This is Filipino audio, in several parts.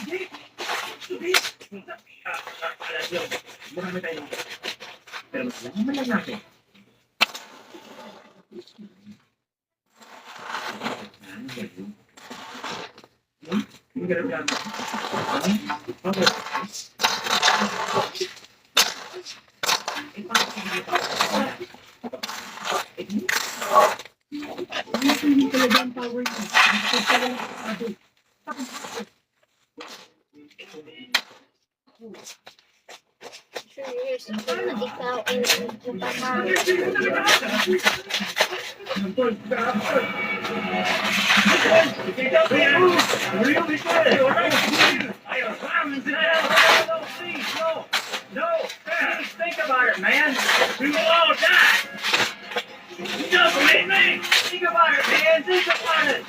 Hindi! Hindi! Alam nyo, marami tayo. Pero malaman lang natin. Hindi ka lang hindi talaga ang power niya. Serious, paano ikaw ay nagpapahal? No, please think about it, man. We will all die. You don't believe me? Think about it, man. Think about it.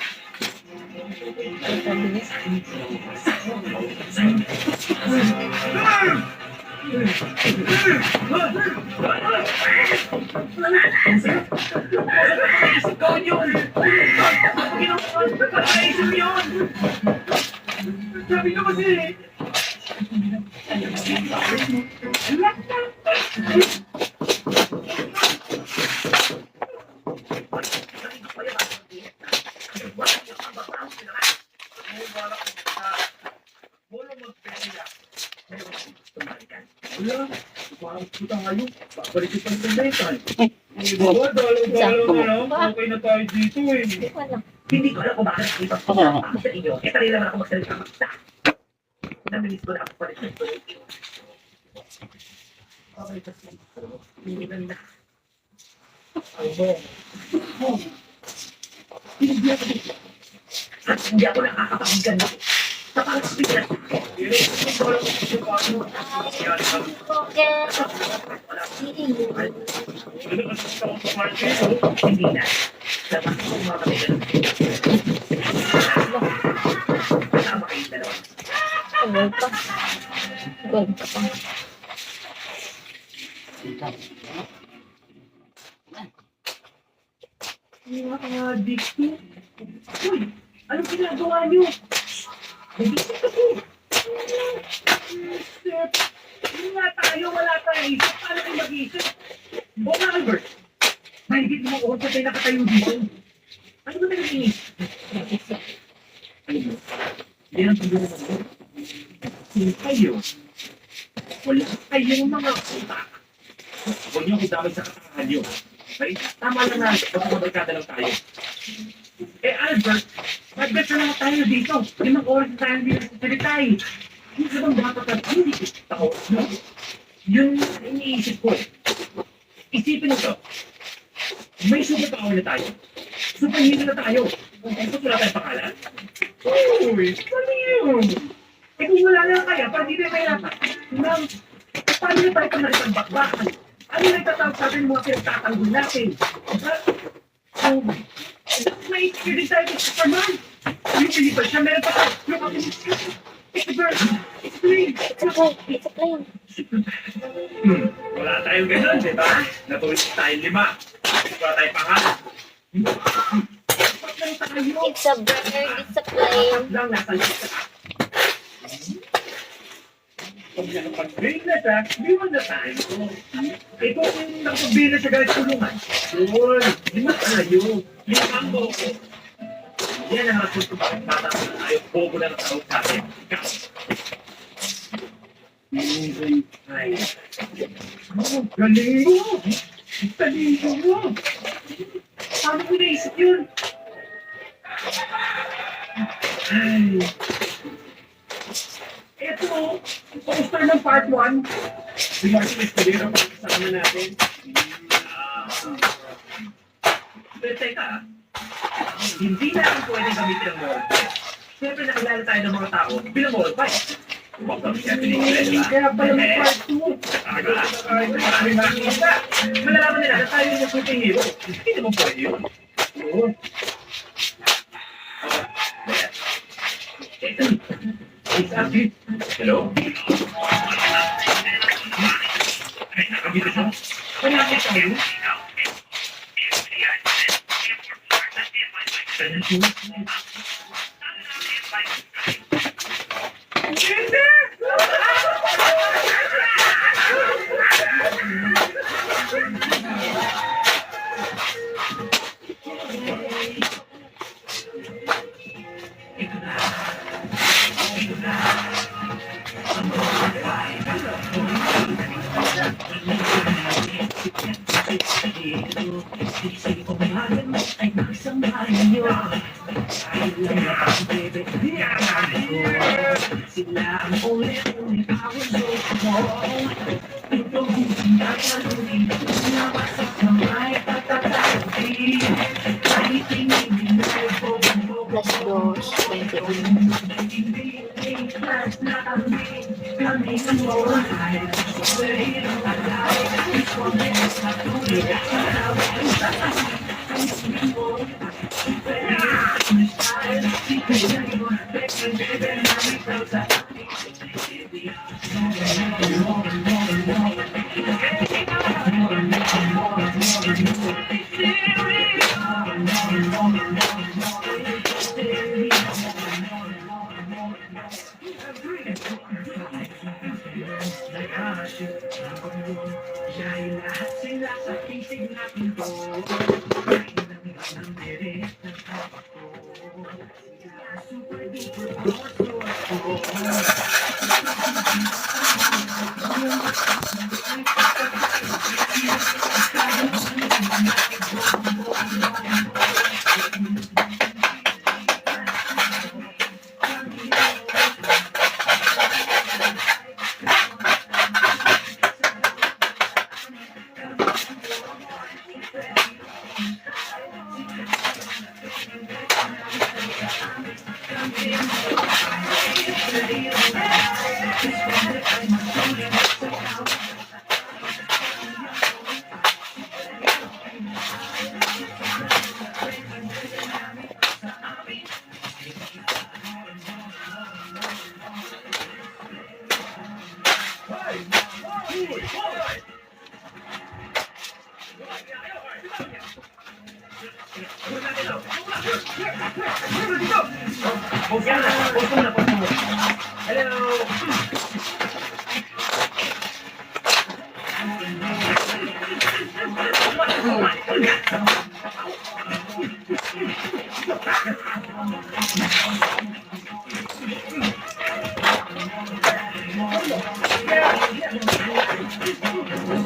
Gawin yun! Pagkakaisip yun! Sabi ko kasi wala, parang puta ngayon. Babalik ko pang pindetan. Bawa, dalaw-dalaw na lang. Okay na tayo dito eh. Hindi ko alam kung bakit nakita ko sa inyo. Kaya kanila naman ako magsalita mag-isa. Namilis ko na ako pa rin. Okay, kasi hindi ganda. Hindi ako dito. At hindi ako nakakapakinggan na. Tapang speaker. Hindi na. Dapat ko mga kapitid. Kasama kayo dalawa. Tuloy pa. Gawin ka pa. Mga dito. Uy, anong ginagawa niyo? Nag-isip kasi. Isip. Hindi nga tayo, wala tayong isip. Paano kayo mag-isip? O nga, Albert. Mahigit mo ako sa tayo nakatayo dito. Ano ba nag-iisip? Hindi ang pagduro mo. Hindi kayo. Wala kayong mga utak. Huwag niyo kidamay sa katangahan niyo. Okay? Tama lang na. Magpapabarkada lang tayo. Eh, Albert, mag-bet na naman tayo dito. 5 oras na tayo dito sa pilitay. Hindi ka bang dapat na hindi ako? No? Yung iniisip ko eh. Isipin mo to. May superpower na tayo. Superhero na tayo. Tapos wala tayong pangalan? Uy, ano yun? Eh kung wala lang kaya, parang hindi tayo mahirapan. Nang, paano na tayo panalitan bakbakan? Ano na itatawag sa atin mga pinagtatanggol natin? May experience tayo sa Superman. Yung pinipal siya, meron pa tayo. Yung aking explain. Explain. Wala tayong ganun, di ba? Natuloy tayong 5. Wala tayong pangalan. It's a better discipline. Lang nasa lista. Pag nakapag-brain na siya, di mo na tayo. Ito yung nakapag-brain na siya kahit tulungan. Yun, di mo tayo. Yung kambo ko. Yan ang rason kung bakit bata ko na tayo. Bobo na natawag sa atin. Ay. Galing mo! Galing mo! Paano ko naisip yun? Ay. Ito, poster ng part 1. Si Martin Escudero, kasama natin. Pero teka, hindi natin pwedeng gamitin ang moral fight. Siyempre nakilala tayo ng mga tao bilang moral fight. Kaya pala may part 2. Maraming makikita. Malalaman nila na tayo yung superhero. Hindi naman pwede yun. Oo. Hello? Ay, nakabito siya. Malapit tayo. Plus 2, 21.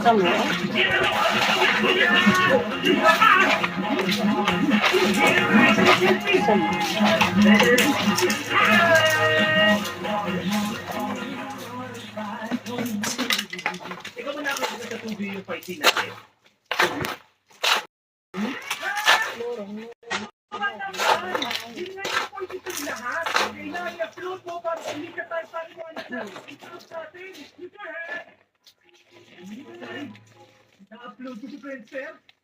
Kamu? Ikaw mo na ako sa tubig yung fight scene natin. Hindi nga yung point ito lahat. Kailangan i-upload mo para hindi ka tayo paliwanag na i-upload natin. Na-upload ko si Friendster.